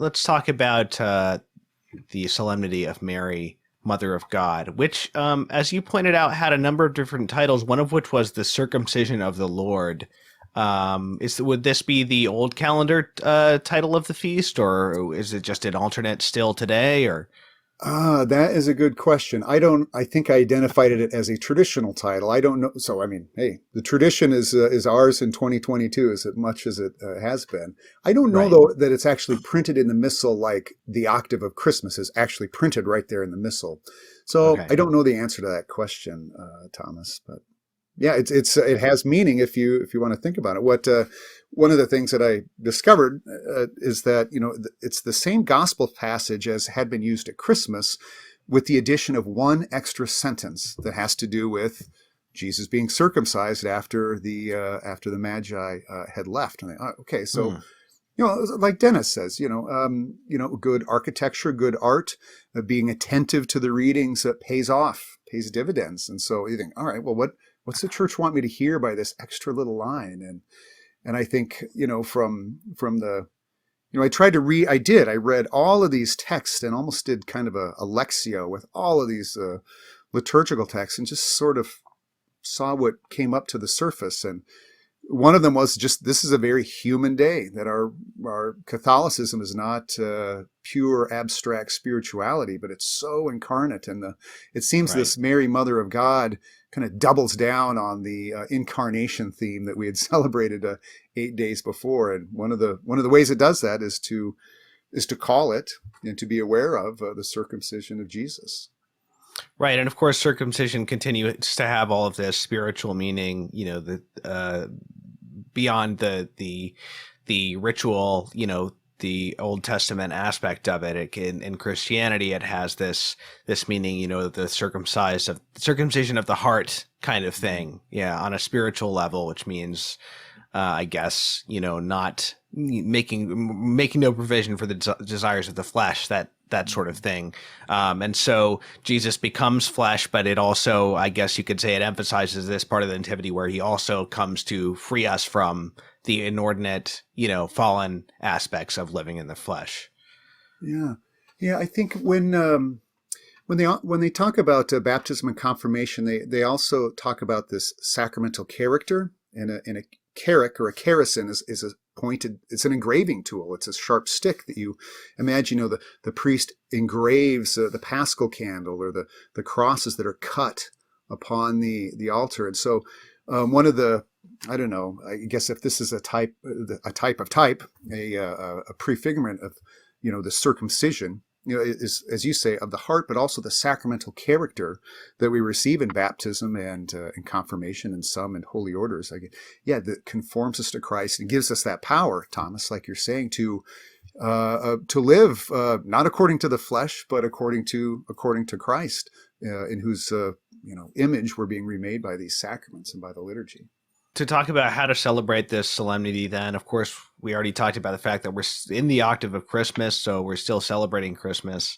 let's talk about the Solemnity of Mary, Mother of God, which, as you pointed out, had a number of different titles. One of which was the Circumcision of the Lord. Would this be the old calendar title of the feast, or is it just an alternate still today? Or That is a good question. I think I identified it as a traditional title. I don't know. So, I mean, hey, the tradition is ours in 2022 as much as it has been. I don't know, right? though, that it's actually printed in the missal like the octave of Christmas is actually printed right there in the missal. So Okay. I don't know the answer to that question, Thomas, but yeah, it has meaning if you want to think about it. One of the things that I discovered is that it's the same gospel passage as had been used at Christmas, with the addition of one extra sentence that has to do with Jesus being circumcised after the Magi had left. And okay, so Hmm. like Denis says, good architecture, good art, being attentive to the readings pays off, pays dividends. And so you think, all right, well, what's the church want me to hear by this extra little line? And I think, from the, I read all of these texts and almost did kind of a lectio with all of these liturgical texts and just sort of saw what came up to the surface. And one of them was just, this is a very human day, that our Catholicism is not pure abstract spirituality, but it's so incarnate. And it seems Right. this Mary, Mother of God, kind of doubles down on the incarnation theme that we had celebrated 8 days before. And one of the ways it does that is to call it and to be aware of the circumcision of Jesus. Right, and of course, circumcision continues to have all of this spiritual meaning. Beyond the ritual, the Old Testament aspect of it. In Christianity, it has this meaning, the circumcision of the heart kind of thing. Yeah, on a spiritual level, which means, I guess, not making no provision for the desires of the flesh, that sort of thing. And so Jesus becomes flesh, but it also, I guess you could say, it emphasizes this part of the nativity where he also comes to free us from the inordinate, fallen aspects of living in the flesh. Yeah, yeah. I think when they talk about baptism and confirmation, they also talk about this sacramental character, and a carrick or a kerison is a pointed. It's an engraving tool. It's a sharp stick that you imagine. The priest engraves the Paschal candle or the crosses that are cut upon the altar, and so one of the, I don't know, I guess if this is a type of type, a prefigurement of the circumcision, is, as you say, of the heart, but also the sacramental character that we receive in baptism and in confirmation, and some in holy orders. That conforms us to Christ and gives us that power, Thomas, like you're saying, to live not according to the flesh, but according to Christ, in whose image we're being remade by these sacraments and by the liturgy. To talk about how to celebrate this solemnity, then, of course, we already talked about the fact that we're in the octave of Christmas, so we're still celebrating Christmas.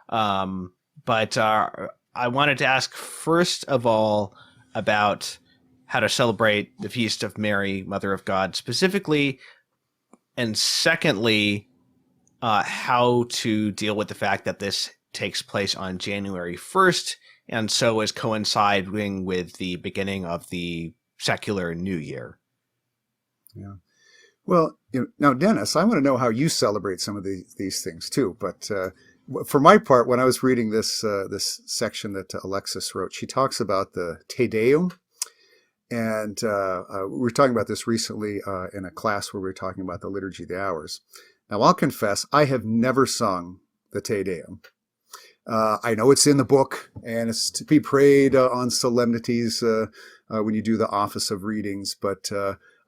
But I wanted to ask, first of all, about how to celebrate the Feast of Mary, Mother of God, specifically, and secondly, how to deal with the fact that this takes place on January 1st, and so is coinciding with the beginning of the secular New Year. Yeah. Well, now, Denis, I want to know how you celebrate some of these things too. But for my part, when I was reading this section that Alexis wrote, she talks about the Te Deum. And we were talking about this recently in a class where we were talking about the Liturgy of the Hours. Now, I'll confess, I have never sung the Te Deum. I know it's in the book, and it's to be prayed on solemnities when you do the office of readings, but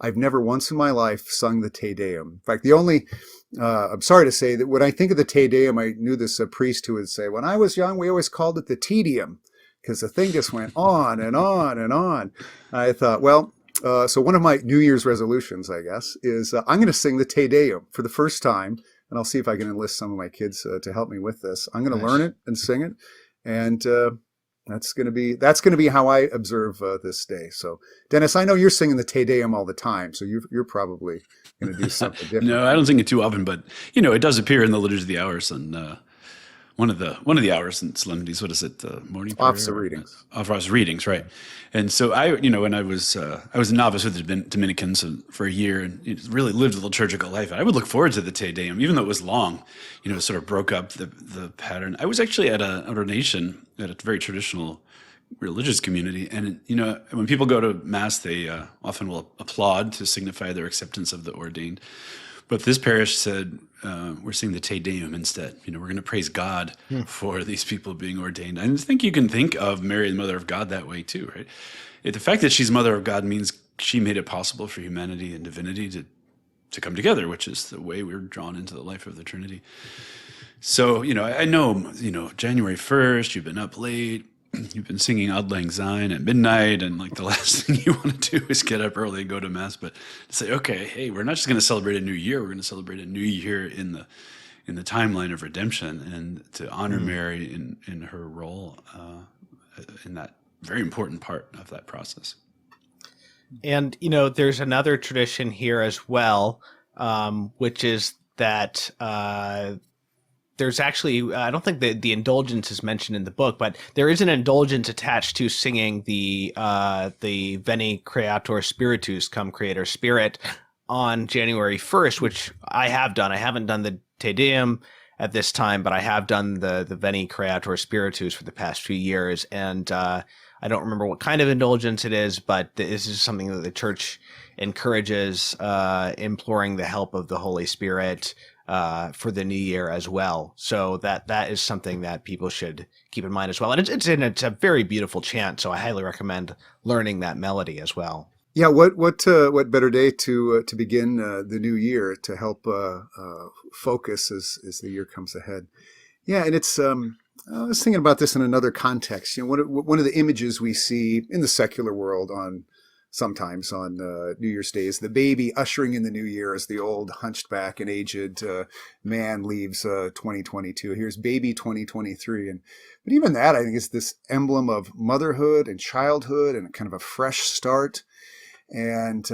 I've never once in my life sung the Te Deum. In fact, I'm sorry to say that when I think of the Te Deum, I knew this priest who would say, when I was young, we always called it the Te Deum, because the thing just went on and on and on. I thought, well, so one of my New Year's resolutions, I guess, is I'm going to sing the Te Deum for the first time, and I'll see if I can enlist some of my kids to help me with this. I'm going to Nice. learn it and sing it, and That's gonna be how I observe this day. So, Dennis, I know you're singing the Te Deum all the time, so you're probably going to do something different. No, I don't sing it too often, but it does appear in the Liturgy of the Hours, and one of the hours and solemnities. What is it? The morning Officer prayer, readings. office readings, right? And so when I was a novice with the Dominicans for a year, and really lived a liturgical life. I would look forward to the Te Deum, even though it was long. Sort of broke up the pattern. I was actually at an ordination at a very traditional religious community, and when people go to mass, they often will applaud to signify their acceptance of the ordained. But this parish said, we're singing the Te Deum instead. We're going to praise God for these people being ordained. I think you can think of Mary, the Mother of God, that way too, right? The fact that she's Mother of God means she made it possible for humanity and divinity to come together, which is the way we're drawn into the life of the Trinity. So, I know, January 1st, you've been up late. You've been singing Auld Lang Syne at midnight, and like the last thing you want to do is get up early and go to mass. But to say, okay, hey, we're not just going to celebrate a new year; we're going to celebrate a new year in the timeline of redemption, and to honor Mary in her role in that very important part of that process. And there's another tradition here as well, which is that there's actually, I don't think the indulgence is mentioned in the book, but there is an indulgence attached to singing the Veni Creator Spiritus, Come Creator Spirit, on January 1st, which I have done. I haven't done the Te Deum at this time, but I have done the Veni Creator Spiritus for the past few years. And I don't remember what kind of indulgence it is, but this is something that the Church encourages, imploring the help of the Holy Spirit for the new year as well. So that is something that people should keep in mind as well. And it's a very beautiful chant, so I highly recommend learning that melody as well. Yeah, what better day to begin the new year to help focus as the year comes ahead. Yeah, and it's I was thinking about this in another context. One of the images we see in the secular world sometimes on New Year's Day is the baby ushering in the new year as the old hunched back and aged man leaves 2022. Here's baby 2023. But even that, I think, is this emblem of motherhood and childhood and kind of a fresh start. And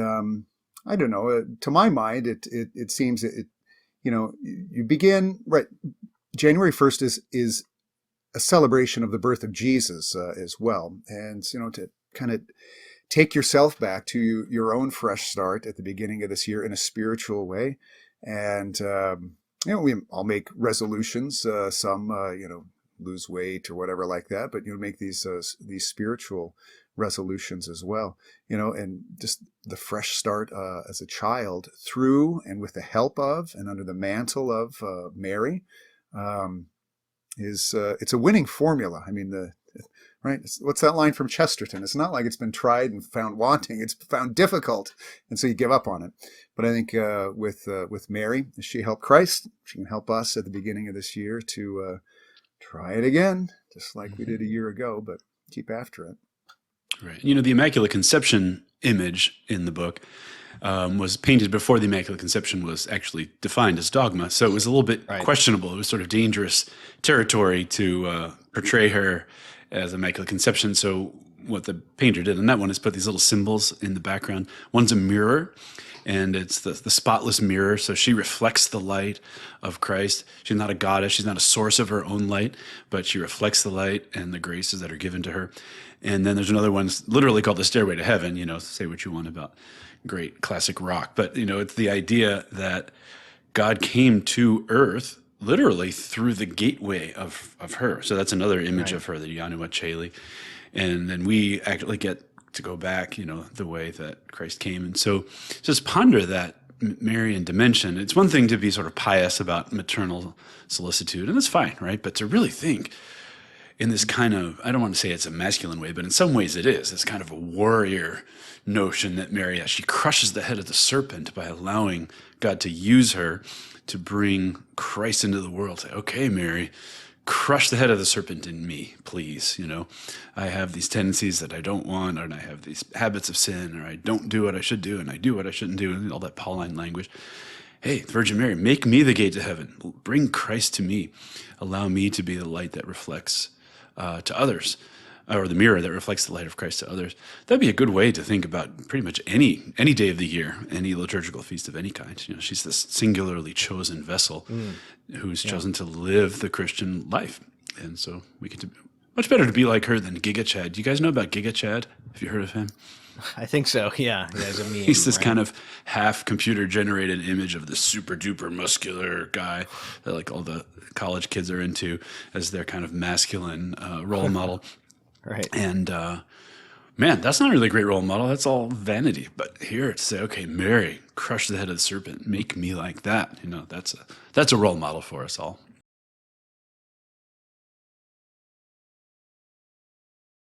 I don't know, to my mind, it seems you begin, right, January 1st is a celebration of the birth of Jesus as well. And, to kind of take yourself back to your own fresh start at the beginning of this year in a spiritual way. And, we all make resolutions, some, lose weight or whatever like that, but make these spiritual resolutions as well, and just the fresh start as a child through and with the help of and under the mantle of Mary it's a winning formula. I mean, right? What's that line from Chesterton? It's not like it's been tried and found wanting. It's found difficult, and so you give up on it. But I think with Mary, as she helped Christ, she can help us at the beginning of this year to try it again, just like we did a year ago, but keep after it. Right. The Immaculate Conception image in the book was painted before the Immaculate Conception was actually defined as dogma. So it was a little bit questionable. It was sort of dangerous territory to portray her as Immaculate Conception. So what the painter did on that one is put these little symbols in the background. One's a mirror, and it's the spotless mirror. So she reflects the light of Christ. She's not a goddess. She's not a source of her own light, but she reflects the light and the graces that are given to her. And then there's another one literally called the Stairway to Heaven. Say what you want about great classic rock. But, it's the idea that God came to earth literally through the gateway of her. So that's another image of her, the Janua Coeli. And then we actually get to go back, the way that Christ came. And so just ponder that Marian dimension. It's one thing to be sort of pious about maternal solicitude, and that's fine, right? But to really think in this kind of, I don't want to say it's a masculine way, but in some ways it is. It's kind of a warrior notion that Mary, she crushes the head of the serpent by allowing God to use her to bring Christ into the world. Say, okay, Mary, crush the head of the serpent in me, please. I have these tendencies that I don't want, and I have these habits of sin, or I don't do what I should do, and I do what I shouldn't do, and all that Pauline language. Hey, Virgin Mary, make me the gate to heaven. Bring Christ to me. Allow me to be the light that reflects to others. or the mirror that reflects the light of Christ to others. That'd be a good way to think about pretty much any day of the year, any liturgical feast of any kind. You know, she's this singularly chosen vessel who's chosen to live the Christian life. And so we get to much better to be like her than Giga Chad. Do you guys know about Giga Chad? Have you heard of him? I think so. Yeah. As a meme, He's this right? kind of half computer generated image of this super duper muscular guy that like all the college kids are into as their kind of masculine role model. Right. And man, that's not really a great role model. That's all vanity. But here to say, okay, Mary, crush the head of the serpent, make me like that. You know, that's a role model for us all.